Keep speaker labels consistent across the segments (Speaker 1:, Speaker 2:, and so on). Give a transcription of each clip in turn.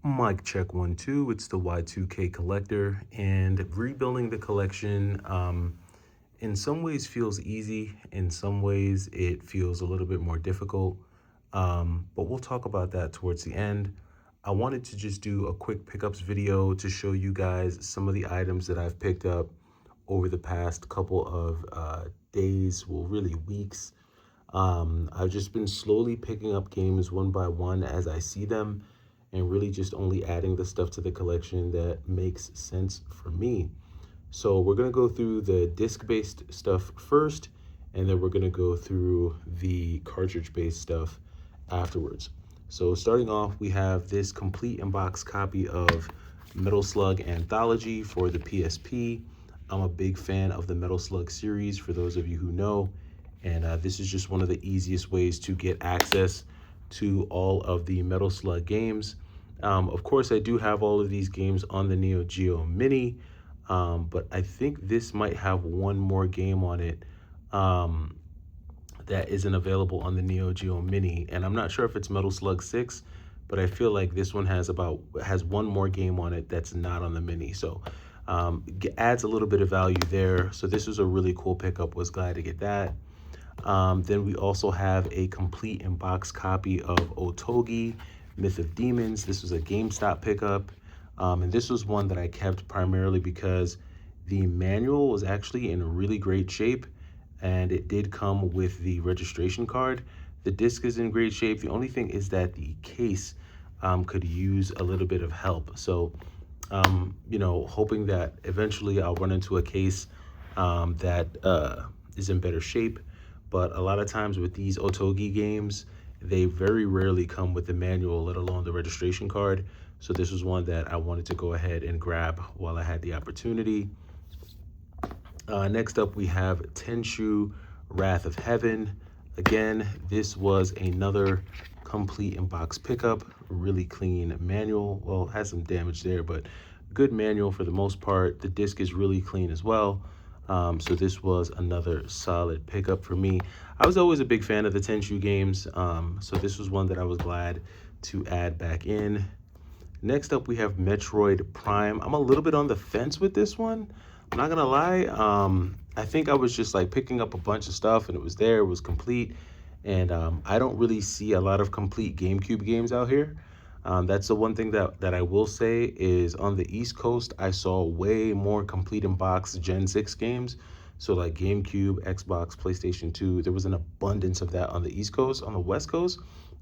Speaker 1: Mic check 1 2. It's the Y2K collector, and rebuilding the collection in some ways feels easy. In some ways, it feels a little bit more difficult. But we'll talk about that towards the end. I wanted to just do a quick pickups video to show you guys some of the items that I've picked up over the past couple of days, well, really weeks. I've just been slowly picking up games one by one as I see them, and really just only adding the stuff to the collection that makes sense for me. So we're going to go through the disc-based stuff first, and then we're going to go through the cartridge-based stuff afterwards. So starting off, we have this complete in-box copy of Metal Slug Anthology for the PSP. I'm a big fan of the Metal Slug series, for those of you who know, and this is just one of the easiest ways to get access to all of the Metal Slug games. Of course, I do have all of these games on the Neo Geo Mini, but I think this might have one more game on it that isn't available on the Neo Geo Mini, and I'm not sure if it's Metal Slug 6, but I feel like this one has one more game on it that's not on the Mini, so adds a little bit of value there. So this was a really cool pickup. Was glad to get that. Then we also have a complete in-box copy of Otogi, Myth of Demons. This was a GameStop pickup, and this was one that I kept primarily because the manual was actually in really great shape, and it did come with the registration card. The disc is in great shape. The only thing is that the case could use a little bit of help. So, hoping that eventually I'll run into a case that is in better shape. But a lot of times with these Otogi games, they very rarely come with the manual, let alone the registration card. So this was one that I wanted to go ahead and grab while I had the opportunity. Next up, we have Tenchu Wrath of Heaven. Again, this was another complete in-box pickup, really clean manual. Well, has some damage there, but good manual for the most part. The disc is really clean as well. So this was another solid pickup for me. I was always a big fan of the Tenchu games, so this was one that I was glad to add back in. Next up, we have Metroid Prime. I'm a little bit on the fence with this one. I'm not gonna lie. I think I was just like picking up a bunch of stuff, and it was there, it was complete. And I don't really see a lot of complete GameCube games out here. That's the one thing that I will say is on the East Coast, I saw way more complete in box Gen 6 games. So like GameCube, Xbox, PlayStation 2, there was an abundance of that on the East Coast. On the West Coast,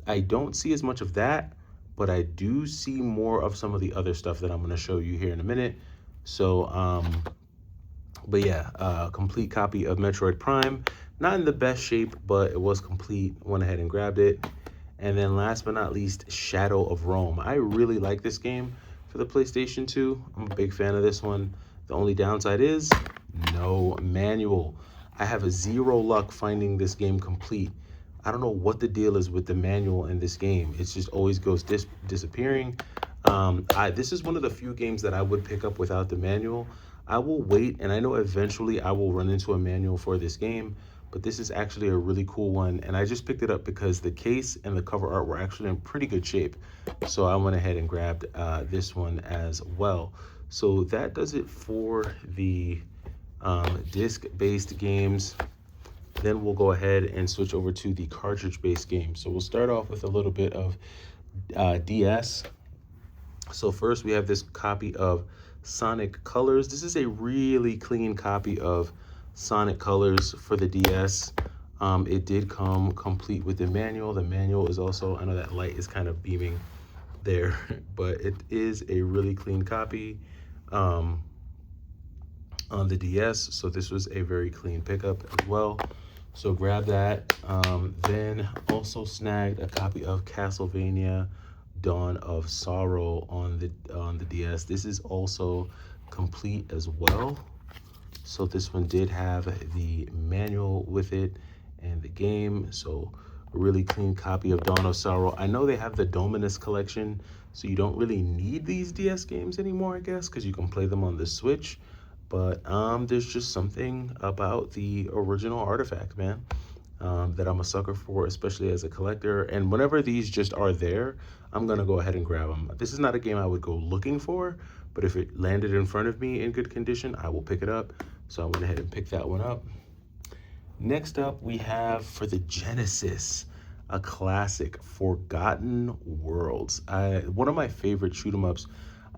Speaker 1: I don't see as much of that, but I do see more of some of the other stuff that I'm going to show you here in a minute. So, but yeah, complete copy of Metroid Prime. Not in the best shape, but it was complete. Went ahead and grabbed it. And then last but not least, Shadow of Rome. I really like this game for the PlayStation 2. I'm a big fan of this one. The only downside is no manual. I have a zero luck finding this game complete. I don't know what the deal is with the manual in this game. It just always goes disappearing. This is one of the few games that I would pick up without the manual. I will wait, and I know eventually I will run into a manual for this game, but this is actually a really cool one, and I just picked it up because the case and the cover art were actually in pretty good shape. So I went ahead and grabbed this one as well. So that does it for the disc-based games. Then we'll go ahead and switch over to the cartridge-based games. So we'll start off with a little bit of DS. So first we have this copy of Sonic Colors. This is a really clean copy of Sonic Colors for the DS. It did come complete with the manual. The manual is also, I know that light is kind of beaming there, but it is a really clean copy on the DS. So this was a very clean pickup as well. So grab that. Then also snagged a copy of Castlevania Dawn of Sorrow on the DS. This is also complete as well. So this one did have the manual with it and the game. So a really clean copy of Dawn of Sorrow. I know they have the Dominus collection, so you don't really need these DS games anymore, I guess, because you can play them on the Switch. But there's just something about the original artifact, man. that I'm a sucker for, especially as a collector. And whenever these just are there, I'm gonna go ahead and grab them. This is not a game I would go looking for, but if it landed in front of me in good condition, I will pick it up. So I went ahead and picked that one up. Next up, we have for the Genesis, a classic, Forgotten Worlds. One of my favorite shoot 'em ups.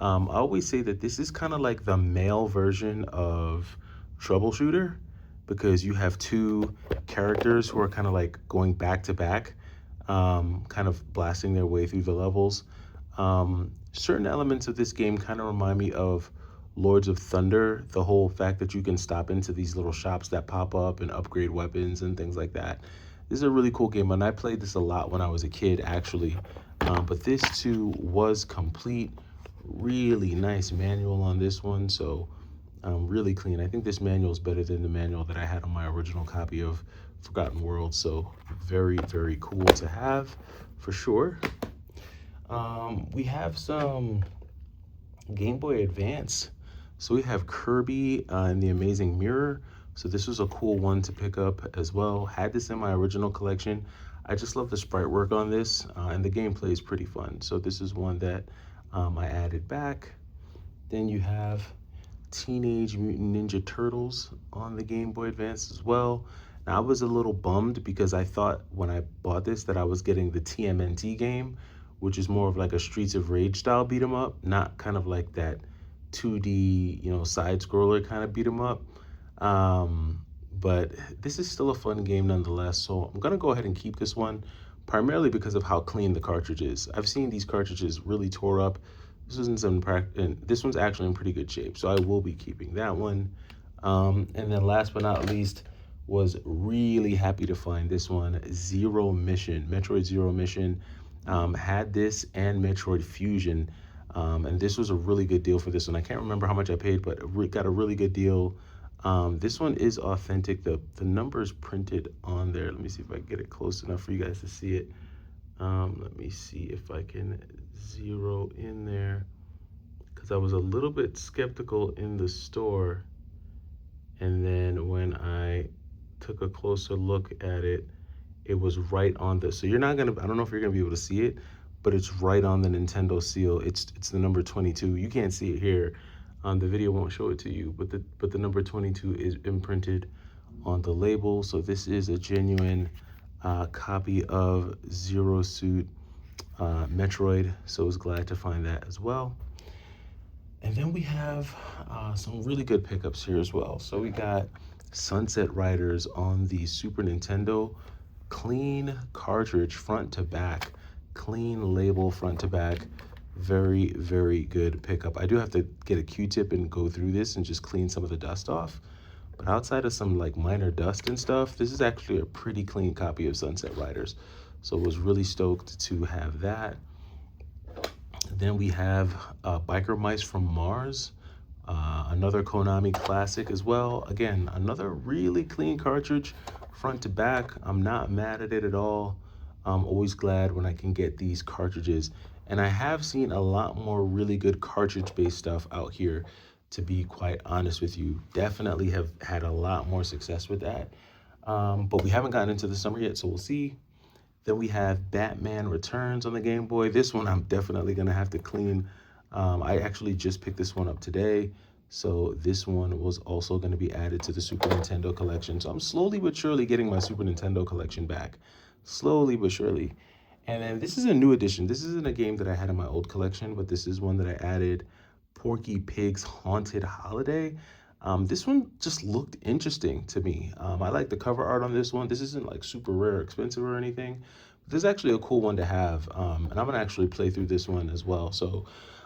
Speaker 1: I always say that this is kind of like the male version of Troubleshooter, because you have two characters who are kind of like going back to back, kind of blasting their way through the levels. Certain elements of this game kind of remind me of Lords of Thunder, the whole fact that you can stop into these little shops that pop up and upgrade weapons and things like that. This is a really cool game, and I played this a lot when I was a kid, actually. But this too was complete. Really nice manual on this one, so really clean. I think this manual is better than the manual that I had on my original copy of Forgotten World, so very, very cool to have for sure. We have some Game Boy Advance. So we have Kirby and the Amazing Mirror. So this was a cool one to pick up as well. Had this in my original collection. I just love the sprite work on this, and the gameplay is pretty fun. So this is one that I added back. Then you have Teenage Mutant Ninja Turtles on the Game Boy Advance as well. Now I was a little bummed because I thought when I bought this that I was getting the TMNT game, which is more of like a Streets of Rage style beat 'em up, not kind of like that 2D, side scroller kind of beat 'em up. But this is still a fun game nonetheless. So I'm gonna go ahead and keep this one, primarily because of how clean the cartridge is. I've seen these cartridges really tore up. This one's actually in pretty good shape, so I will be keeping that one. And then last but not least, was really happy to find this one, Zero Mission, Metroid Zero Mission. Had this and Metroid Fusion, and this was a really good deal for this one. I can't remember how much I paid, but got a really good deal. This one is authentic. The number's printed on there. Let me see if I can get it close enough for you guys to see it. Let me see if I can zero in there, because I was a little bit skeptical in the store, and then when I took a closer look at it, it was right on the, so you're not gonna, I don't know if you're gonna be able to see it, but it's right on the Nintendo seal. It's the number 22. You can't see it here. The video won't show it to you, but the number 22 is imprinted on the label. So this is a genuine copy of Zero Suit Metroid. So I was glad to find that as well. And then we have some really good pickups here as well. So we got Sunset Riders on the Super Nintendo. Clean cartridge front to back, clean label front to back. Very, very good pickup. I do have to get a Q-tip and go through this and just clean some of the dust off. But outside of some like minor dust and stuff, this is actually a pretty clean copy of Sunset Riders. So was really stoked to have that. Then we have Biker Mice from Mars, another Konami classic as well. Again, another really clean cartridge, front to back. I'm not mad at it at all. I'm always glad when I can get these cartridges. And I have seen a lot more really good cartridge-based stuff out here, to be quite honest with you. Definitely have had a lot more success with that. But we haven't gotten into the summer yet, so we'll see. Then we have Batman Returns on the Game Boy. This one I'm definitely gonna have to clean. I actually just picked this one up today. So this one was also gonna be added to the Super Nintendo collection. So I'm slowly but surely getting my Super Nintendo collection back. Slowly but surely. And then this is a new addition. This isn't a game that I had in my old collection, but this is one that I added, Porky Pig's Haunted Holiday. This one just looked interesting to me. I like the cover art on this one. This isn't like super rare or expensive or anything. But this is actually a cool one to have. And I'm gonna actually play through this one as well. So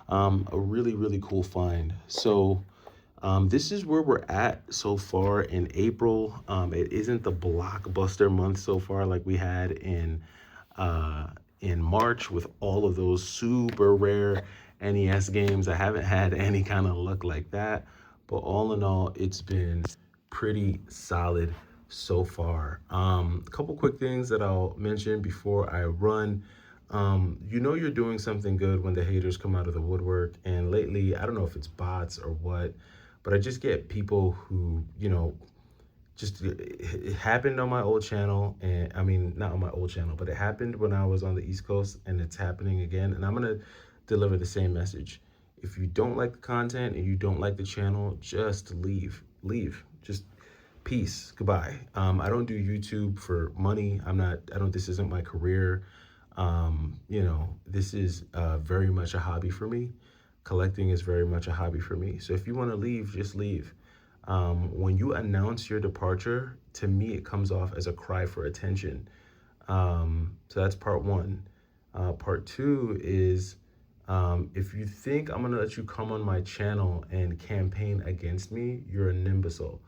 Speaker 1: a really, really cool find. So this is where we're at so far in April. It isn't the blockbuster month so far like we had in March with all of those super rare NES games. I haven't had any kind of luck like that, but all in all, it's been pretty solid so far. A couple quick things that I'll mention before I run. You're doing something good when the haters come out of the woodwork. And lately, I don't know if it's bots or what, but I just get people who, just it happened on my old channel, and I mean not on my old channel, but it happened when I was on the East Coast, and it's happening again. And I'm gonna deliver the same message. If you don't like the content and you don't like the channel, just leave. Leave. Just peace. Goodbye. I don't do YouTube for money. I'm not. I don't. This isn't my career. You know, this is very much a hobby for me. Collecting is very much a hobby for me. So if you want to leave, just leave. When you announce your departure, to me, it comes off as a cry for attention. So that's part one. Part two is if you think I'm gonna let you come on my channel and campaign against me, you're an imbecile.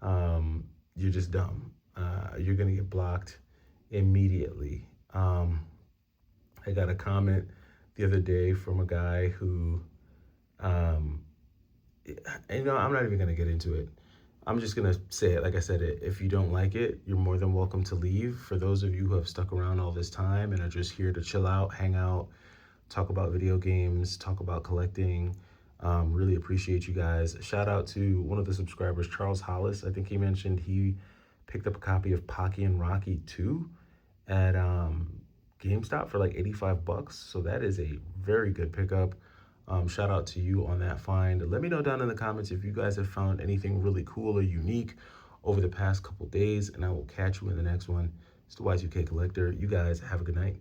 Speaker 1: You're just dumb. You're gonna get blocked immediately. I got a comment the other day from a guy who, um, you know, I'm not even gonna get into it. I'm just gonna say it like I said it. If you don't like it, you're more than welcome to leave. For those of you who have stuck around all this time and are just here to chill out, hang out, talk about video games, talk about collecting, really appreciate you guys. Shout out to one of the subscribers, Charles Hollis. I think he mentioned he picked up a copy of Pocky and Rocky 2 at GameStop for like 85 bucks. So that is a very good pickup. Shout out to you on that find. Let me know down in the comments if you guys have found anything really cool or unique over the past couple days, and I will catch you in the next one. It's the Y2K Collector. You guys have a good night.